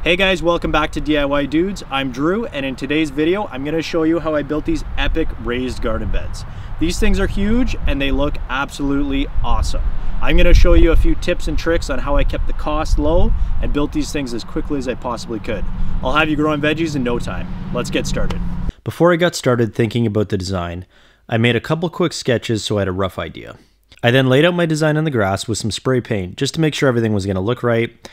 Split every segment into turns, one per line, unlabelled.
Hey guys, welcome back to DIY Dudes. I'm Drew, and in today's video, I'm gonna show you how I built these epic raised garden beds. These things are huge and they look absolutely awesome. I'm gonna show you a few tips and tricks on how I kept the cost low and built these things as quickly as I possibly could. I'll have you growing veggies in no time. Let's get started. Before I got started thinking about the design, I made a couple quick sketches so I had a rough idea. I then laid out my design on the grass with some spray paint just to make sure everything was gonna look right.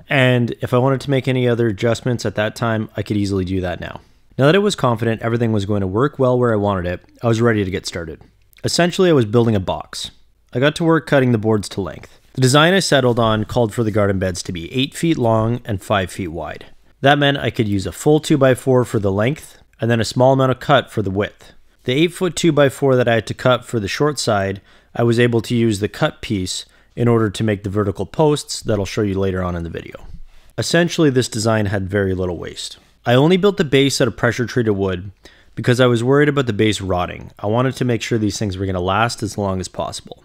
And if I wanted to make any other adjustments at that time, I could easily do that now. Now that I was confident everything was going to work well where I wanted it, I was ready to get started. Essentially, I was building a box. I got to work cutting the boards to length. The design I settled on called for the garden beds to be 8 feet long and 5 feet wide. That meant I could use a full 2x4 for the length and then a small amount of cut for the width. The 8-foot 2x4 that I had to cut for the short side, I was able to use the cut piece in order to make the vertical posts that I'll show you later on in the video. Essentially, this design had very little waste. I only built the base out of pressure treated wood because I was worried about the base rotting. I wanted to make sure these things were going to last as long as possible.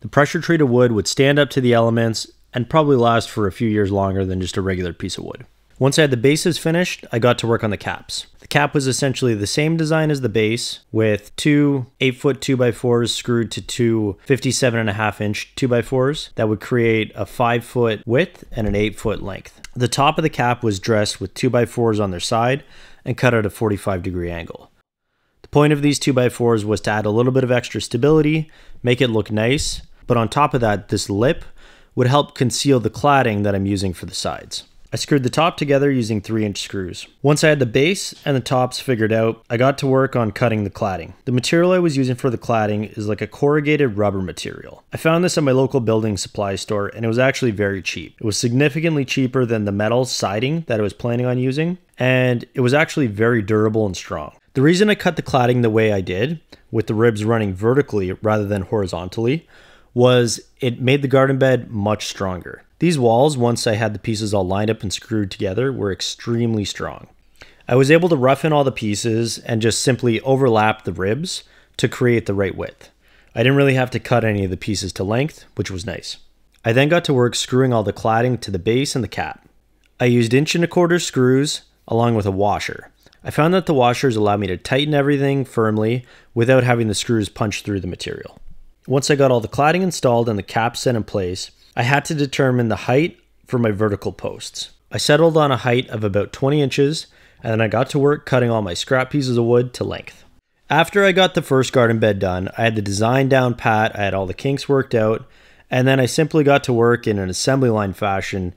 The pressure treated wood would stand up to the elements and probably last for a few years longer than just a regular piece of wood. Once I had the bases finished, I got to work on the caps. The cap was essentially the same design as the base, with two 8-foot 2x4s screwed to two 57.5-inch 2x4s that would create a 5-foot width and an 8-foot length. The top of the cap was dressed with 2x4s on their side and cut at a 45-degree angle. The point of these 2x4s was to add a little bit of extra stability, make it look nice, but on top of that, this lip would help conceal the cladding that I'm using for the sides. I screwed the top together using 3-inch screws. Once I had the base and the tops figured out, I got to work on cutting the cladding. The material I was using for the cladding is like a corrugated rubber material. I found this at my local building supply store and it was actually very cheap. It was significantly cheaper than the metal siding that I was planning on using, and it was actually very durable and strong. The reason I cut the cladding the way I did, with the ribs running vertically rather than horizontally, was it made the garden bed much stronger. These walls, once I had the pieces all lined up and screwed together, were extremely strong. I was able to rough in all the pieces and just simply overlap the ribs to create the right width. I didn't really have to cut any of the pieces to length, which was nice. I then got to work screwing all the cladding to the base and the cap. I used 1.25-inch screws along with a washer. I found that the washers allowed me to tighten everything firmly without having the screws punch through the material. Once I got all the cladding installed and the cap set in place, I had to determine the height for my vertical posts. I settled on a height of about 20 inches, and then I got to work cutting all my scrap pieces of wood to length. After I got the first garden bed done, I had the design down pat, I had all the kinks worked out, and then I simply got to work in an assembly line fashion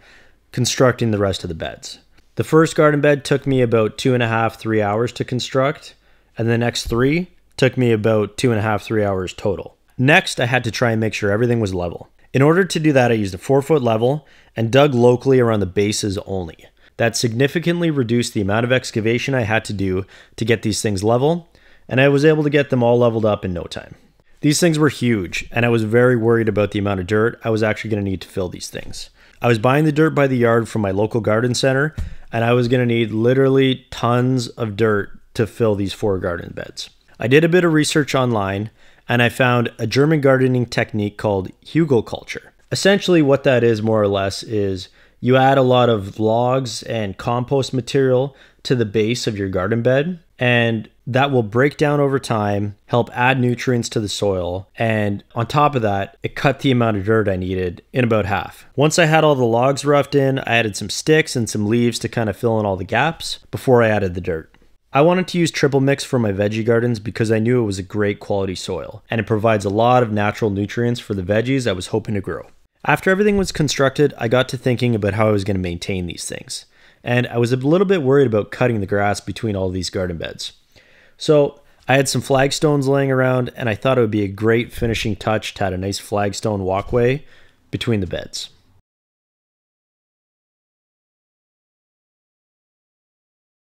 constructing the rest of the beds. The first garden bed took me about 2.5–3 hours to construct, and the next 3 took me about 2.5–3 hours total. Next, I had to try and make sure everything was level. In order to do that, I used a 4-foot level and dug locally around the bases only. That significantly reduced the amount of excavation I had to do to get these things level, and I was able to get them all leveled up in no time. These things were huge, and I was very worried about the amount of dirt I was actually going to need to fill these things. I was buying the dirt by the yard from my local garden center, and I was going to need literally tons of dirt to fill these 4 garden beds. I did a bit of research online, and I found a German gardening technique called hugelkultur. Essentially what that is, more or less, is you add a lot of logs and compost material to the base of your garden bed, and that will break down over time, help add nutrients to the soil, and on top of that, it cut the amount of dirt I needed in about half. Once I had all the logs roughed in, I added some sticks and some leaves to kind of fill in all the gaps before I added the dirt. I wanted to use triple mix for my veggie gardens because I knew it was a great quality soil, and it provides a lot of natural nutrients for the veggies I was hoping to grow. After everything was constructed, I got to thinking about how I was going to maintain these things, and I was a little bit worried about cutting the grass between all these garden beds. So I had some flagstones laying around, and I thought it would be a great finishing touch to add a nice flagstone walkway between the beds.